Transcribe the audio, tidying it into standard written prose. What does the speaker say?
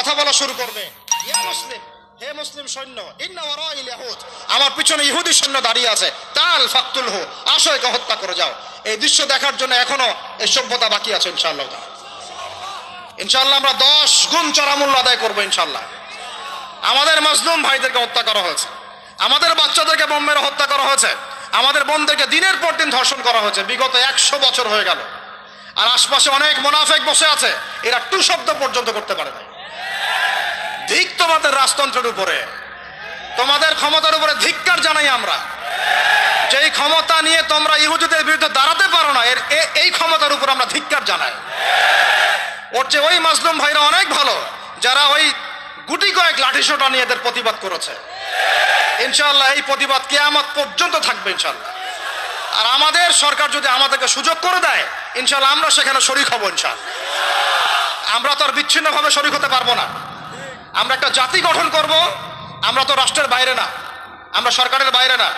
কথা বলা শুরু করবে, ইয়া মুসলিম, হে মুসলিম সৈন্য, ইন্না ওয়ারাইল ইয়াহুদ, আমার পিছনে ইহুদি সৈন্য দাঁড়িয়ে আছে, তাল ফাকতুলহু, আসো একে হত্যা করে যাও। এই দৃশ্য দেখার জন্য এখনো এই সভ্যতা বাকি আছে ইনশাআল্লাহ। ইনশাআল্লাহ আমরা 10 গুণ চড়া মূল্য আদায় করবো ইনশাআল্লাহ। আমাদের মাজলুম ভাইদেরকে হত্যা করা হয়েছে, আমাদের বাচ্চাদেরকে বোম মেরে হত্যা করা হয়েছে, আমাদের বোনদেরকে দিনের পর দিন ধর্ষণ করা হয়েছে, বিগত 100 বছর হয়ে গেল। আর আশপাশে অনেক মুনাফিক বসে আছে, এরা টু শব্দ পর্যন্ত করতে পারে না। ধিক তোমাদের রাজতন্ত্রের উপরে, তোমাদের ক্ষমতার উপরে ধিক্কার জানাই আমরা। যেই ক্ষমতা নিয়ে তোমরা ইহুদিদের বিরুদ্ধে দাঁড়াতে পারো না, এই ক্ষমতার উপর আমরা ধিক্কার জানাই। ওর চেয়ে ওই মাজলুম ভাইরা অনেক ভালো যারা ওই গুটি কয়েক লাঠিসোঁটা নিয়ে এদের প্রতিবাদ করেছে। ইনশাআল্লাহ এই প্রতিবাদ কিয়ামত পর্যন্ত থাকবে ইনশাআল্লাহ। আর আমাদের সরকার যদি আমাদেরকে সুযোগ করে দেয়, ইনশাআল্লাহ আমরা সেখানে শরীক হব ইনশাআল্লাহ। আমরা তো আর বিচ্ছিন্নভাবে শরীক হতে পারবো না। আমরা একটা জাতি গঠন করব। আমরা তো রাষ্ট্রের বাইরে না, আমরা সরকারের বাইরে না।